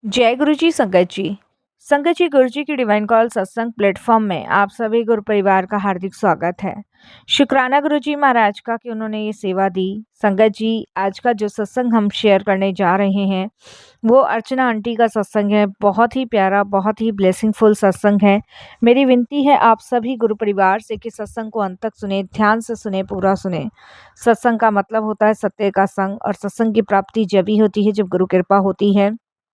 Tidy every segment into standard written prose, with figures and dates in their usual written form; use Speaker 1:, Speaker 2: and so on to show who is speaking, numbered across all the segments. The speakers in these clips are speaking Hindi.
Speaker 1: जय गुरु जी संगत जी। संगत जी, गुरु जी की डिवाइन कॉल सत्संग प्लेटफॉर्म में आप सभी गुरु परिवार का हार्दिक स्वागत है। शुक्राना गुरु जी महाराज का कि उन्होंने ये सेवा दी। संगत जी, आज का जो सत्संग हम शेयर करने जा रहे हैं वो अर्चना आंटी का सत्संग है। बहुत ही प्यारा, बहुत ही ब्लेसिंगफुल सत्संग है। मेरी विनती है आप सभी गुरु परिवार से कि सत्संग को अंत तक सुने, ध्यान से सुने, पूरा सुने। सत्संग का मतलब होता है सत्य का संग, और सत्संग की प्राप्ति जब ही होती है जब गुरु कृपा होती है।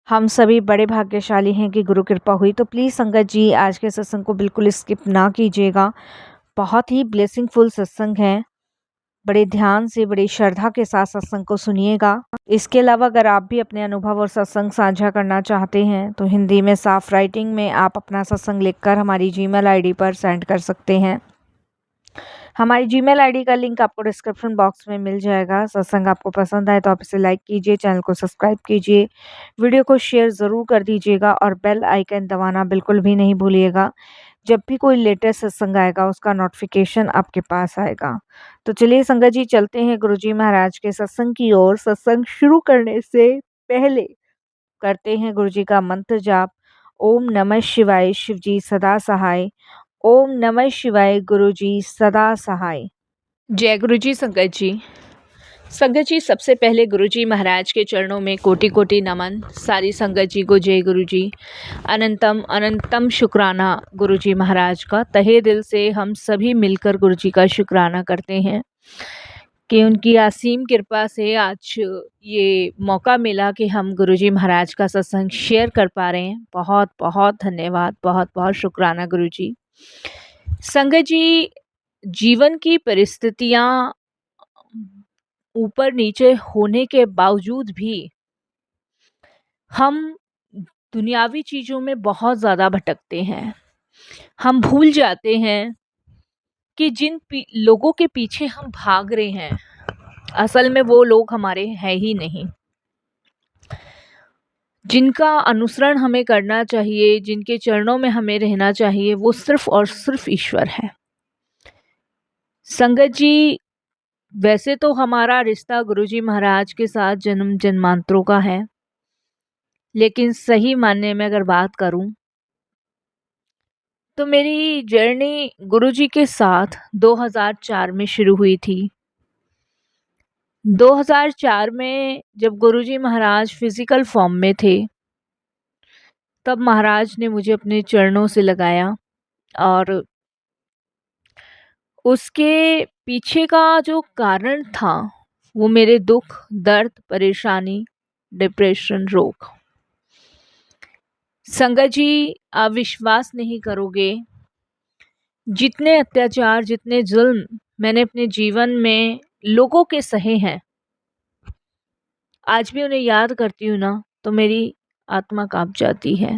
Speaker 1: हम सभी बड़े भाग्यशाली हैं कि गुरु कृपा हुई। तो प्लीज़ संगत जी, आज के सत्संग को बिल्कुल स्किप ना कीजिएगा। बहुत ही ब्लेसिंगफुल सत्संग है। बड़े ध्यान से, बड़ी श्रद्धा के साथ सत्संग को सुनिएगा। इसके अलावा अगर आप भी अपने अनुभव और सत्संग साझा करना चाहते हैं तो हिंदी में साफ राइटिंग में आप अपना सत्संग लिखकर हमारी जीमेल आईडी पर सेंड कर सकते हैं। हमारी जीमेल आईडी का लिंक आपको डिस्क्रिप्शन बॉक्स में मिल जाएगा। सत्संग आपको पसंद आए तो आप इसे लाइक कीजिए, चैनल को सब्सक्राइब कीजिए, वीडियो को शेयर ज़रूर कर दीजिएगा और बेल आइकन दबाना बिल्कुल भी नहीं भूलिएगा। जब भी कोई लेटेस्ट सत्संग आएगा उसका नोटिफिकेशन आपके पास आएगा। तो चलिए संगत जी, चलते हैं गुरुजी महाराज के सत्संग की ओर। सत्संग शुरू करने से पहले करते हैं गुरुजी का मंत्र जाप। ओम नमः शिवाय, शिवजी सदा सहाय। ओम नमः शिवाय, गुरुजी सदा सहाय। जय गुरुजी संगत जी। संगत जी, सबसे पहले गुरुजी महाराज के चरणों में कोटि कोटि नमन। सारी संगत जी को जय गुरुजी। अनंतम अनंतम शुक्राना गुरुजी महाराज का। तहे दिल से हम सभी मिलकर गुरुजी का शुक्राना करते हैं कि उनकी असीम कृपा से आज ये मौका मिला कि हम गुरुजी महाराज का सत्संग शेयर कर पा रहे हैं। बहुत बहुत धन्यवाद, बहुत बहुत शुक्राना गुरुजी। संगत जी, जीवन की परिस्थितियाँ ऊपर नीचे होने के बावजूद भी हम दुनियावी चीज़ों में बहुत ज़्यादा भटकते हैं। हम भूल जाते हैं कि जिन लोगों के पीछे हम भाग रहे हैं असल में वो लोग हमारे हैं ही नहीं। जिनका अनुसरण हमें करना चाहिए, जिनके चरणों में हमें रहना चाहिए, वो सिर्फ और सिर्फ ईश्वर है। संगत जी, वैसे तो हमारा रिश्ता गुरुजी महाराज के साथ जन्म जन्मांतरों का है, लेकिन सही मायने में अगर बात करूं तो मेरी जर्नी गुरुजी के साथ 2004 में शुरू हुई थी। 2004 में जब गुरुजी महाराज फिजिकल फॉर्म में थे तब महाराज ने मुझे अपने चरणों से लगाया, और उसके पीछे का जो कारण था वो मेरे दुख, दर्द, परेशानी, डिप्रेशन, रोग। संगत जी, आप विश्वास नहीं करोगे, जितने अत्याचार, जितने जुल्म मैंने अपने जीवन में लोगों के सहे हैं, आज भी उन्हें याद करती हूँ ना तो मेरी आत्मा कांप जाती है।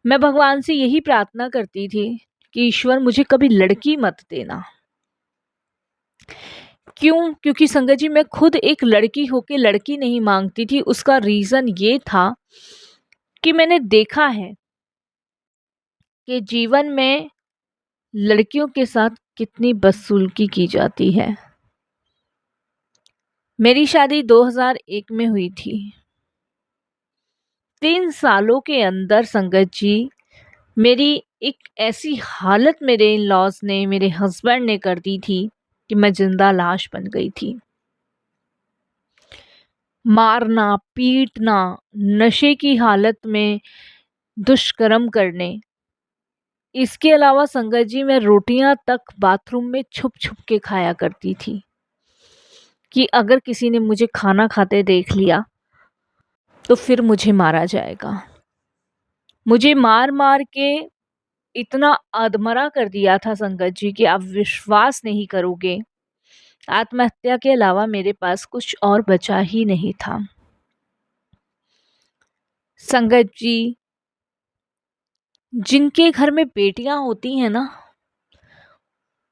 Speaker 1: मैं भगवान से यही प्रार्थना करती थी कि ईश्वर मुझे कभी लड़की मत देना। क्यों? क्योंकि संगत जी, मैं खुद एक लड़की होके लड़की नहीं मांगती थी। उसका रीज़न ये था कि मैंने देखा है कि जीवन में लड़कियों के साथ कितनी बदसलूकी की जाती है। मेरी शादी 2001 में हुई थी। 3 सालों के अंदर संगत जी, मेरी एक ऐसी हालत मेरे इन लॉज ने, मेरे हस्बैंड ने कर दी थी कि मैं जिंदा लाश बन गई थी। मारना, पीटना, नशे की हालत में दुष्कर्म करने, इसके अलावा संगत जी मैं रोटियां तक बाथरूम में छुप छुप के खाया करती थी कि अगर किसी ने मुझे खाना खाते देख लिया तो फिर मुझे मारा जाएगा। मुझे मार मार के इतना अधमरा कर दिया था संगत जी कि आप विश्वास नहीं करोगे, आत्महत्या के अलावा मेरे पास कुछ और बचा ही नहीं था। संगत जी, जिनके घर में बेटियां होती हैं ना,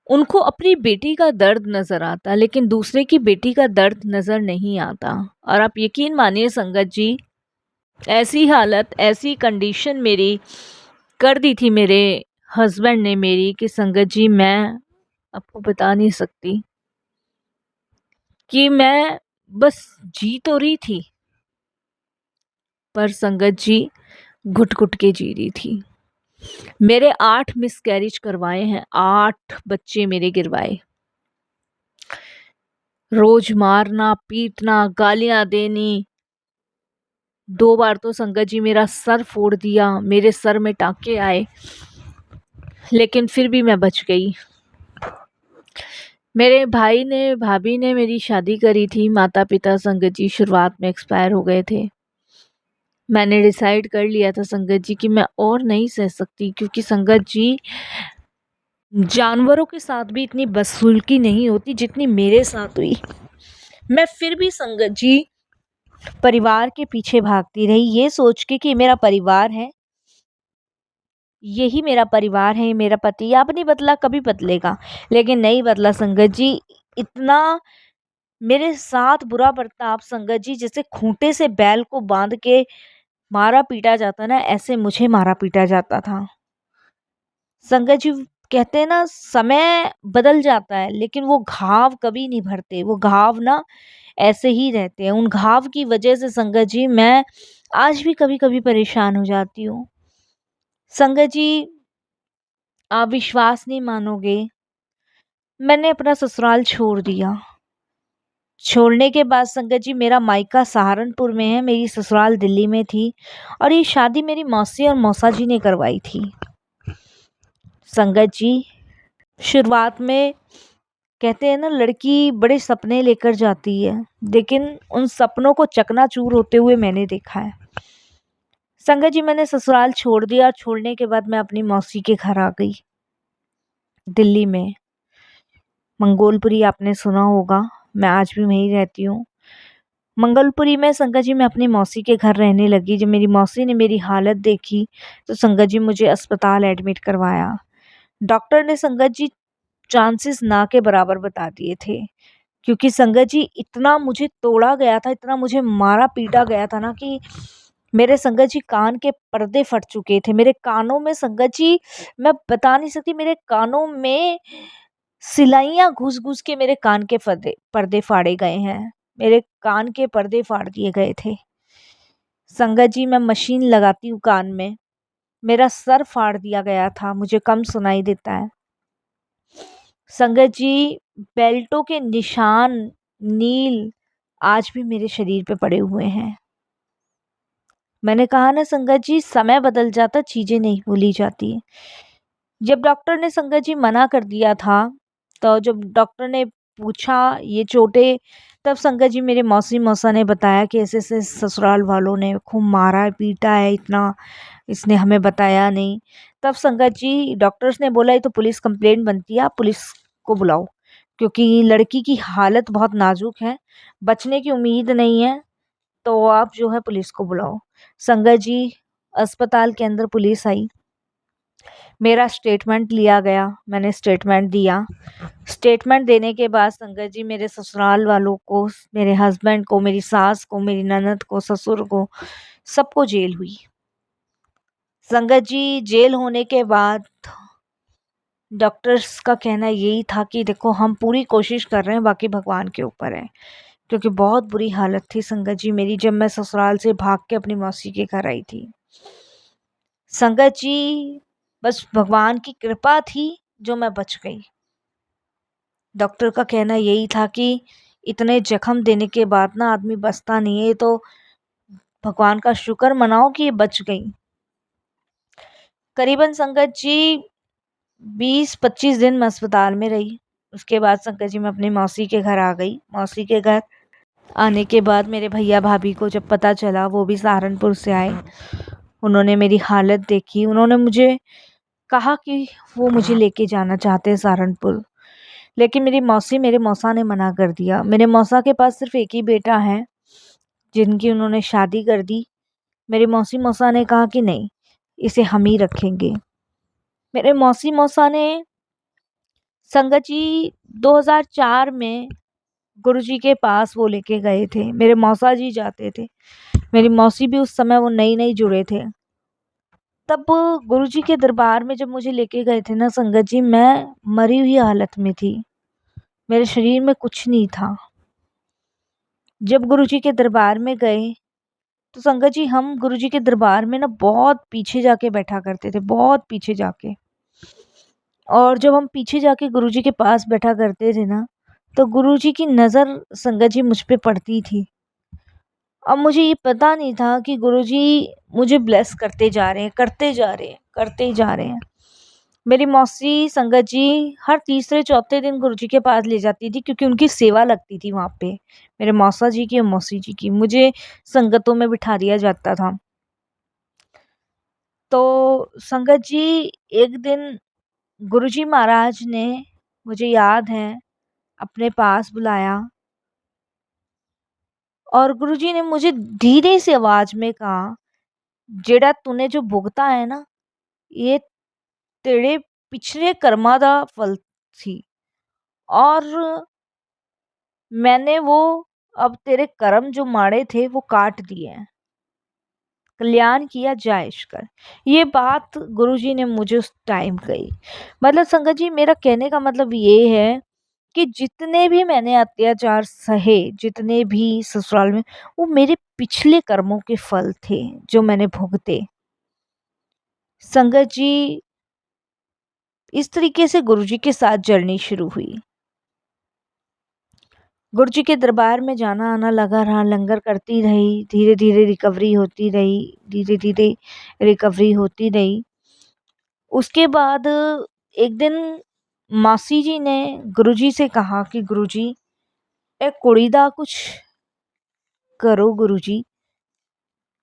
Speaker 1: उनको अपनी बेटी का दर्द नज़र आता, लेकिन दूसरे की बेटी का दर्द नज़र नहीं आता। और आप यकीन मानिए संगत जी, ऐसी हालत, ऐसी कंडीशन मेरी कर दी थी मेरे हस्बैंड ने मेरी कि संगत जी, मैं आपको बता नहीं सकती कि मैं बस जी तो रही थी पर संगत जी घुट-घुट के जी रही थी। मेरे 8 मिसकैरेज करवाए हैं, 8 बच्चे मेरे गिरवाए। रोज मारना, पीटना, गालियाँ देनी। 2 बार तो संगत जी मेरा सर फोड़ दिया, मेरे सर में टाँके आए, लेकिन फिर भी मैं बच गई। मेरे भाई ने, भाभी ने मेरी शादी करी थी, माता-पिता संगत जी शुरुआत में एक्सपायर हो गए थे। मैंने डिसाइड कर लिया था संगत जी कि मैं और नहीं सह सकती, क्योंकि संगत जी जानवरों के साथ भी इतनी बदसलूकी नहीं होती जितनी मेरे साथ हुई। मैं फिर भी संगत जी परिवार के पीछे भागती रही, ये सोच के कि मेरा परिवार है, यही मेरा परिवार है, मेरा पति अब नहीं बदला, कभी बदलेगा, लेकिन नहीं बदला संगत जी। इतना मेरे साथ बुरा बर्ताव संगत जी, जैसे खूंटे से बैल को बांध के मारा पीटा जाता ना, ऐसे मुझे मारा पीटा जाता था। संगत जी कहते हैं ना, समय बदल जाता है लेकिन वो घाव कभी नहीं भरते, वो घाव ना ऐसे ही रहते हैं। उन घाव की वजह से संगत जी मैं आज भी कभी-कभी परेशान हो जाती हूँ। संगत जी, आप विश्वास नहीं मानोगे, मैंने अपना ससुराल छोड़ दिया। छोड़ने के बाद संगत जी मेरा मायका सहारनपुर में है, मेरी ससुराल दिल्ली में थी और ये शादी मेरी मौसी और मौसा जी ने करवाई थी। संगत जी, शुरुआत में कहते हैं ना, लड़की बड़े सपने लेकर जाती है, लेकिन उन सपनों को चकनाचूर होते हुए मैंने देखा है। संगत जी, मैंने ससुराल छोड़ दिया और छोड़ने के बाद मैं अपनी मौसी के घर आ गई दिल्ली में। मंगोलपुरी आपने सुना होगा, मैं आज भी वहीं रहती हूँ। मंगलपुरी में संगत जी मैं अपनी मौसी के घर रहने लगी। जब मेरी मौसी ने मेरी हालत देखी तो संगत जी मुझे अस्पताल एडमिट करवाया। डॉक्टर ने संगत जी चांसेस ना के बराबर बता दिए थे, क्योंकि संगत जी इतना मुझे तोड़ा गया था, इतना मुझे मारा पीटा गया था ना, कि मेरे संगत जी कान के पर्दे फट चुके थे। मेरे कानों में संगत जी, मैं बता नहीं सकती, मेरे कानों में सिलाइयाँ घुस-घुस के मेरे कान के पर्दे पर्दे फाड़े गए हैं। मेरे कान के पर्दे फाड़ दिए गए थे। संगत जी, मैं मशीन लगाती हूँ कान में, मेरा सर फाड़ दिया गया था, मुझे कम सुनाई देता है। संगत जी, बेल्टों के निशान, नील आज भी मेरे शरीर पे पड़े हुए हैं। मैंने कहा ना संगत जी, समय बदल जाता, चीजें नहीं भूली जाती। जब डॉक्टर ने संगत जी मना कर दिया था, तो जब डॉक्टर ने पूछा ये चोटें, तब संगत जी मेरे मौसी मौसा ने बताया कि ऐसे ऐसे ससुराल वालों ने खूब मारा है, पीटा है, इतना इसने हमें बताया नहीं। तब संगत जी डॉक्टर्स ने बोला ये तो पुलिस कंप्लेंट बनती है, आप पुलिस को बुलाओ, क्योंकि लड़की की हालत बहुत नाजुक है, बचने की उम्मीद नहीं है, तो आप जो है पुलिस को बुलाओ। संगत जी, अस्पताल के अंदर पुलिस आई, मेरा स्टेटमेंट लिया गया, मैंने स्टेटमेंट दिया। स्टेटमेंट देने के बाद संगत जी मेरे ससुराल वालों को, मेरे हस्बैंड को, मेरी सास को, मेरी ननद को, ससुर को, सबको जेल हुई। संगत जी, जेल होने के बाद डॉक्टर्स का कहना यही था कि देखो हम पूरी कोशिश कर रहे हैं, बाकी भगवान के ऊपर है, क्योंकि बहुत बुरी हालत थी संगत जी मेरी, जब मैं ससुराल से भाग के अपनी मौसी के घर आई थी। संगत जी, बस भगवान की कृपा थी जो मैं बच गई। डॉक्टर का कहना यही था कि इतने जख्म देने के बाद ना आदमी बचता नहीं है, ये तो भगवान का शुक्र मनाओ कि ये बच गई। करीबन संगत जी 20-25 दिन मैं अस्पताल में रही। उसके बाद संगत जी मैं अपनी मौसी के घर आ गई। मौसी के घर आने के बाद मेरे भैया भाभी को जब पता चला, वो भी सहारनपुर से आए, उन्होंने मेरी हालत देखी, उन्होंने मुझे कहा कि वो मुझे लेके जाना चाहते हैं सहारनपुर, लेकिन मेरी मौसी, मेरे मौसा ने मना कर दिया। मेरे मौसा के पास सिर्फ एक ही बेटा है, जिनकी उन्होंने शादी कर दी। मेरे मौसी मौसा ने कहा कि नहीं, इसे हम ही रखेंगे। मेरे मौसी मौसा ने संगत जी 2004 में गुरुजी के पास वो लेके गए थे, मेरे मौसा जी जाते थे, मेरी मौसी भी उस समय वो नई नई जुड़े थे। तब गुरुजी के दरबार में जब मुझे लेके गए थे ना संगत जी, मैं मरी हुई हालत में थी, मेरे शरीर में कुछ नहीं था। जब गुरुजी के दरबार में गए तो संगत जी हम गुरुजी के दरबार में ना बहुत पीछे जाके बैठा करते थे, बहुत पीछे जाके। और जब हम पीछे जाके गुरुजी के पास बैठा करते थे ना, तो गुरुजी की नज़र संगत जी मुझ पे पड़ती थी। अब मुझे ये पता नहीं था कि गुरुजी मुझे ब्लेस करते जा रहे हैं, करते जा रहे हैं, करते ही जा रहे हैं। मेरी मौसी संगत जी हर तीसरे चौथे दिन गुरुजी के पास ले जाती थी, क्योंकि उनकी सेवा लगती थी वहाँ पे। मेरे मौसा जी की और मौसी जी की मुझे संगतों में बिठा दिया जाता था। तो संगत जी एक दिन गुरुजी महाराज ने, मुझे याद है, अपने पास बुलाया और गुरुजी ने मुझे धीरे से आवाज़ में कहा, "जेड़ा तूने जो भुगता है ना, ये तेरे पिछले कर्मां दा फल थी और मैंने वो अब तेरे कर्म जो माड़े थे वो काट दिए हैं। कल्याण किया जायश कर।" ये बात गुरुजी ने मुझे उस टाइम कही। मतलब संगत जी मेरा कहने का मतलब ये है कि जितने भी मैंने अत्याचार सहे, जितने भी ससुराल में, वो मेरे पिछले कर्मों के फल थे जो मैंने भुगते। संगत जी इस तरीके से गुरुजी के साथ जर्नी शुरू हुई। गुरुजी के दरबार में जाना आना लगा रहा, लंगर करती रही, धीरे धीरे रिकवरी होती रही, धीरे धीरे रिकवरी होती रही। उसके बाद एक दिन मासी जी ने गुरुजी से कहा कि गुरुजी ए कुड़ी दा कुछ करो गुरुजी।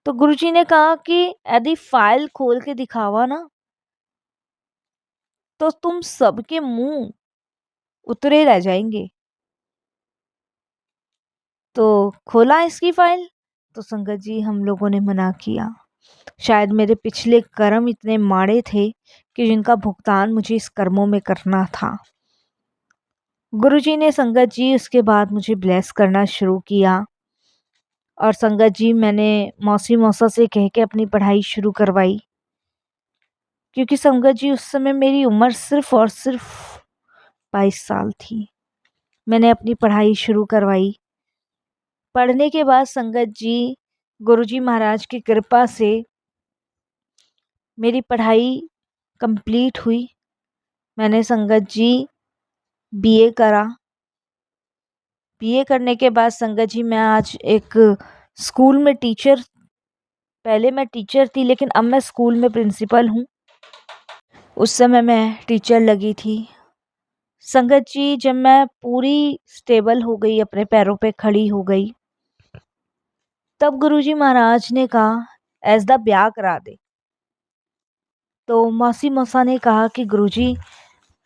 Speaker 1: तो गुरुजी ने कहा कि यदि फाइल खोल के दिखावा ना, तो तुम सबके मुंह उतरे रह जाएंगे। तो खोला इसकी फाइल, तो संगत जी हम लोगों ने मना किया। शायद मेरे पिछले कर्म इतने माड़े थे कि जिनका भुगतान मुझे इस कर्मों में करना था। गुरुजी ने संगत जी उसके बाद मुझे ब्लेस करना शुरू किया और संगत जी मैंने मौसी मौसा से कह के अपनी पढ़ाई शुरू करवाई, क्योंकि संगत जी उस समय मेरी उम्र सिर्फ और सिर्फ 22 साल थी। मैंने अपनी पढ़ाई शुरू करवाई। पढ़ने के बाद संगत जी गुरुजी महाराज की कृपा से मेरी पढ़ाई कंप्लीट हुई। मैंने संगत जी बीए करा। बीए करने के बाद संगत जी मैं आज एक स्कूल में टीचर, पहले मैं टीचर थी लेकिन अब मैं स्कूल में प्रिंसिपल हूँ। उस समय मैं टीचर लगी थी। संगत जी जब मैं पूरी स्टेबल हो गई, अपने पैरों पे खड़ी हो गई, तब गुरुजी महाराज ने कहा ऐस दा ब्याह करा दे। तो मौसी मौसा ने कहा कि गुरुजी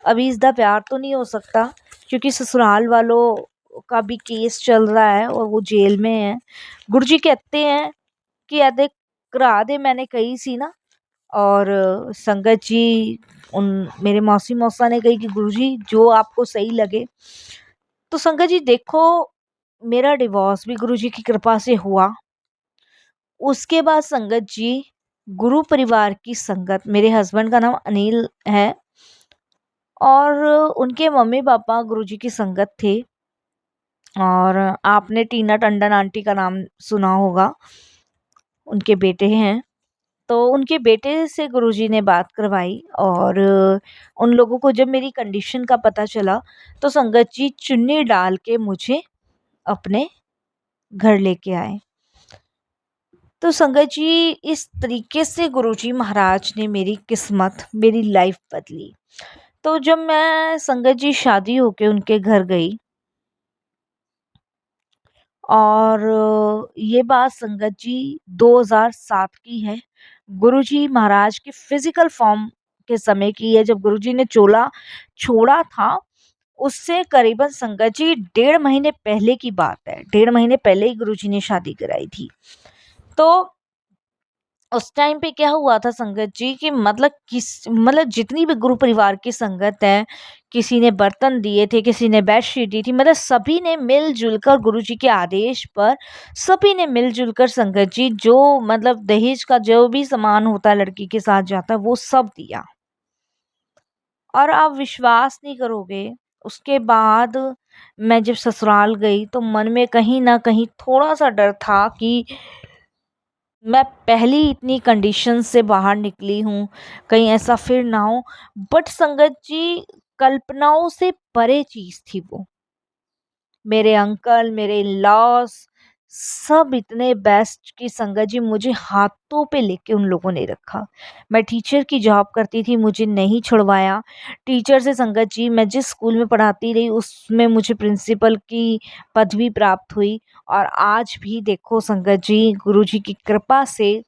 Speaker 1: अभी इसका प्यार तो नहीं हो सकता, क्योंकि ससुराल वालों का भी केस चल रहा है और वो जेल में है। गुरुजी कहते हैं कि यदि करा दे, मैंने कही सी ना। और संगत जी उन मेरे मौसी मौसा ने कही कि गुरुजी जो आपको सही लगे। तो संगत जी देखो, मेरा डिवोर्स भी गुरुजी की कृपा से हुआ। उसके बाद संगत जी गुरु परिवार की संगत, मेरे हस्बैंड का नाम अनिल है और उनके मम्मी पापा गुरुजी की संगत थे। और आपने टीना टंडन आंटी का नाम सुना होगा, उनके बेटे हैं। तो उनके बेटे से गुरुजी ने बात करवाई और उन लोगों को जब मेरी कंडीशन का पता चला, तो संगत जी चुन्नी डाल के मुझे अपने घर लेके आए। तो संगत जी इस तरीके से गुरुजी महाराज ने मेरी किस्मत, मेरी लाइफ बदली। तो जब मैं संगत जी शादी होके उनके घर गई, और ये बात संगत जी 2007 की है। गुरुजी महाराज के फिजिकल फॉर्म के समय की है, जब गुरुजी ने चोला छोड़ा था। उससे करीबन संगत जी 1.5 महीने पहले की बात है। 1.5 महीने पहले ही गुरुजी ने शादी कराई थी। तो उस टाइम पे क्या हुआ था संगत जी कि मतलब जितनी भी गुरु परिवार की संगत है, किसी ने बर्तन दिए थे, किसी ने बेडशीट दी थी, मतलब सभी ने मिलजुल कर गुरुजी के आदेश पर, सभी ने मिलजुल कर संगत जी जो मतलब दहेज का जो भी सामान होता है लड़की के साथ जाता है, वो सब दिया। और आप विश्वास नहीं करोगे, उसके बाद मैं जब ससुराल गई तो मन में कहीं ना कहीं थोड़ा सा डर था कि मैं पहली इतनी कंडीशन से बाहर निकली हूँ, कहीं ऐसा फिर ना हो। बट संगत जी, कल्पनाओं से परे चीज़ थी वो। मेरे अंकल, मेरे इन-लॉज़ सब इतने बेस्ट कि संगत जी मुझे हाथों पे लेके उन लोगों ने रखा। मैं टीचर की जॉब करती थी, मुझे नहीं छुड़वाया। टीचर से संगत जी मैं जिस स्कूल में पढ़ाती रही उसमें मुझे प्रिंसिपल की पदवी प्राप्त हुई। और आज भी देखो संगत जी, गुरुजी की कृपा से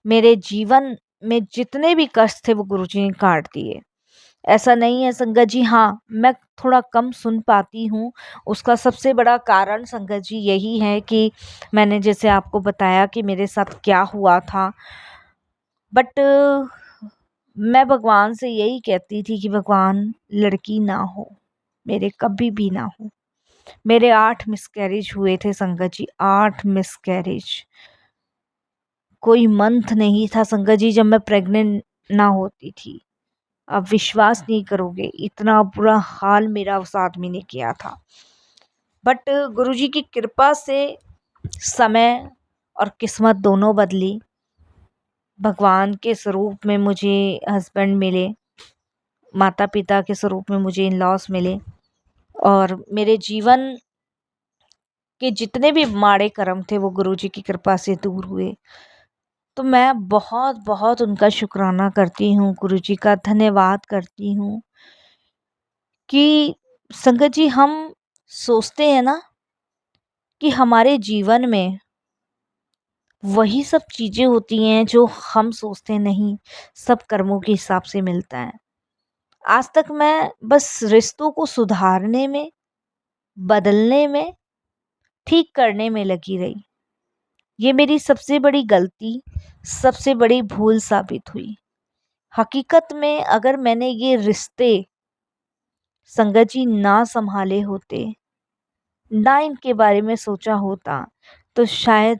Speaker 1: मेरे जीवन में जितने भी कष्ट थे वो गुरुजी ने काट दिए। ऐसा नहीं है संगत जी, हाँ, मैं थोड़ा कम सुन पाती हूँ, उसका सबसे बड़ा कारण संगत जी यही है कि मैंने जैसे आपको बताया कि मेरे साथ क्या हुआ था। बट मैं भगवान से यही कहती थी कि भगवान लड़की ना हो, मेरे कभी भी ना हो। मेरे 8 मिसकैरेज हुए थे संगत जी, 8 मिसकैरेज। कोई मंथ नहीं था संगत जी जब मैं प्रेग्नेंट ना होती थी। आप विश्वास नहीं करोगे, इतना बुरा हाल मेरा उस आदमी ने किया था। बट गुरुजी की कृपा से समय और किस्मत दोनों बदली। भगवान के स्वरूप में मुझे हस्बैंड मिले, माता पिता के स्वरूप में मुझे इन-लॉज़ मिले और मेरे जीवन के जितने भी माड़े कर्म थे वो गुरुजी की कृपा से दूर हुए। तो मैं बहुत बहुत उनका शुक्राना करती हूँ, गुरुजी का धन्यवाद करती हूँ कि संगत जी हम सोचते हैं ना कि हमारे जीवन में वही सब चीज़ें होती हैं जो हम सोचते हैं, नहीं, सब कर्मों के हिसाब से मिलता है। आज तक मैं बस रिश्तों को सुधारने में, बदलने में, ठीक करने में लगी रही। ये मेरी सबसे बड़ी गलती, सबसे बड़ी भूल साबित हुई। हकीकत में अगर मैंने ये रिश्ते संगत जी ना संभाले होते, ना इनके बारे में सोचा होता, तो शायद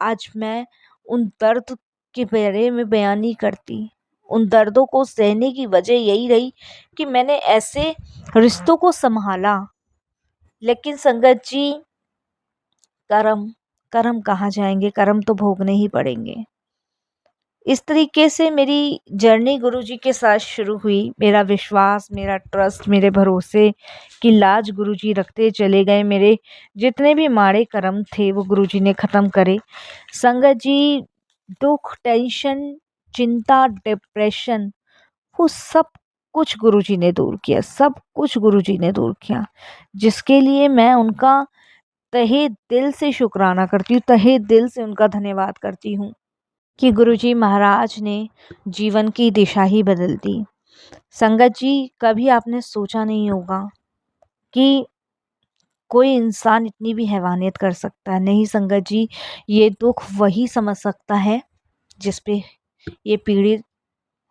Speaker 1: आज मैं उन दर्द के बारे में बयान नहीं करती। उन दर्दों को सहने की वजह यही रही कि मैंने ऐसे रिश्तों को संभाला। लेकिन संगत जी, कर्म कर्म कहाँ जाएंगे, कर्म तो भोगने ही पड़ेंगे। इस तरीके से मेरी जर्नी गुरुजी के साथ शुरू हुई। मेरा विश्वास, मेरा ट्रस्ट, मेरे भरोसे की लाज गुरुजी रखते चले गए। मेरे जितने भी माड़े कर्म थे वो गुरुजी ने ख़त्म करे। संगत जी, दुख, टेंशन, चिंता, डिप्रेशन, वो सब कुछ गुरुजी ने दूर किया, सब कुछ गुरुजी ने दूर किया, जिसके लिए मैं उनका तहे दिल से शुक्राना करती हूँ, तहे दिल से उनका धन्यवाद करती हूँ कि गुरुजी महाराज ने जीवन की दिशा ही बदल दी। संगत जी, कभी आपने सोचा नहीं होगा कि कोई इंसान इतनी भी हैवानियत कर सकता है। नहीं संगत जी, ये दुख वही समझ सकता है जिस पे ये पीड़ित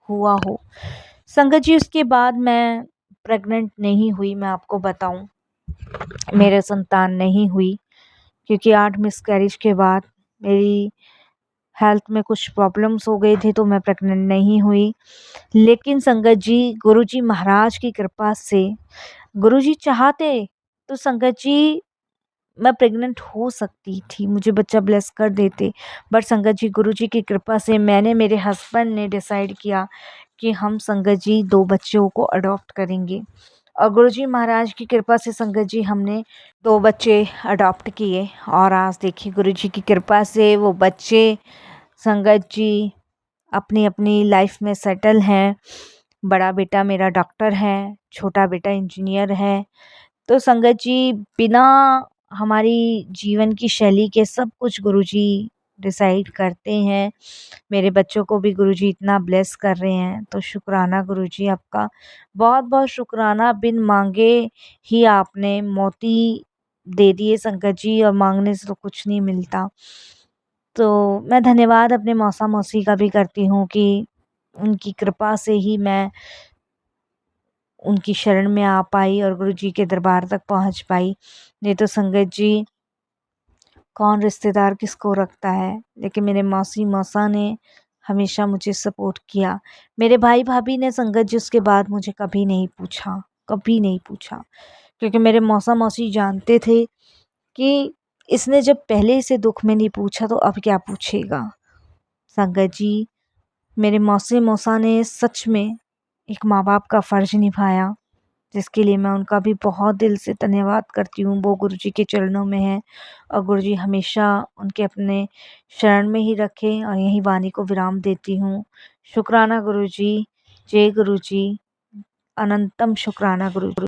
Speaker 1: हुआ हो। संगत जी, उसके बाद मैं प्रेग्नेंट नहीं हुई, मैं आपको बताऊं, मेरे संतान नहीं हुई क्योंकि 8 मिसकैरेज के बाद मेरी हेल्थ में कुछ प्रॉब्लम्स हो गई थी, तो मैं प्रेग्नेंट नहीं हुई। लेकिन संगत जी, गुरुजी महाराज की कृपा से, गुरुजी चाहते तो संगत जी मैं प्रेग्नेंट हो सकती थी, मुझे बच्चा ब्लेस कर देते। बट संगत जी, गुरुजी की कृपा से मैंने, मेरे हस्बैंड ने डिसाइड किया कि हम संगत जी 2 बच्चों को अडॉप्ट करेंगे। और गुरुजी महाराज की कृपा से संगत जी हमने 2 बच्चे अडॉप्ट किए और आज देखिए गुरुजी की कृपा से वो बच्चे संगत जी अपनी अपनी लाइफ में सेटल हैं। बड़ा बेटा मेरा डॉक्टर है, छोटा बेटा इंजीनियर है। तो संगत जी, बिना हमारी जीवन की शैली के सब कुछ गुरुजी डिसाइड करते हैं। मेरे बच्चों को भी गुरुजी इतना ब्लेस कर रहे हैं, तो शुक्राना गुरुजी आपका, बहुत बहुत शुक्राना। बिन मांगे ही आपने मोती दे दिए संगत जी, और मांगने से तो कुछ नहीं मिलता। तो मैं धन्यवाद अपने मौसा मौसी का भी करती हूँ कि उनकी कृपा से ही मैं उनकी शरण में आ पाई और गुरुजी के दरबार तक पहुँच पाई। नहीं तो संगत जी, कौन रिश्तेदार किसको रखता है, लेकिन मेरे मौसी मौसा ने हमेशा मुझे सपोर्ट किया। मेरे भाई भाभी ने संगत जी उसके बाद मुझे कभी नहीं पूछा, कभी नहीं पूछा, क्योंकि मेरे मौसा मौसी जानते थे कि इसने जब पहले इसे दुख में नहीं पूछा तो अब क्या पूछेगा। संगत जी, मेरे मौसी मौसा ने सच में एक माँ बाप का फ़र्ज़ निभाया, जिसके लिए मैं उनका भी बहुत दिल से धन्यवाद करती हूँ। वो गुरुजी के चरणों में हैं और गुरुजी हमेशा उनके अपने शरण में ही रखें, और यही वाणी को विराम देती हूँ। शुक्राना गुरुजी, जय गुरुजी, अनंतम शुक्राना गुरुजी।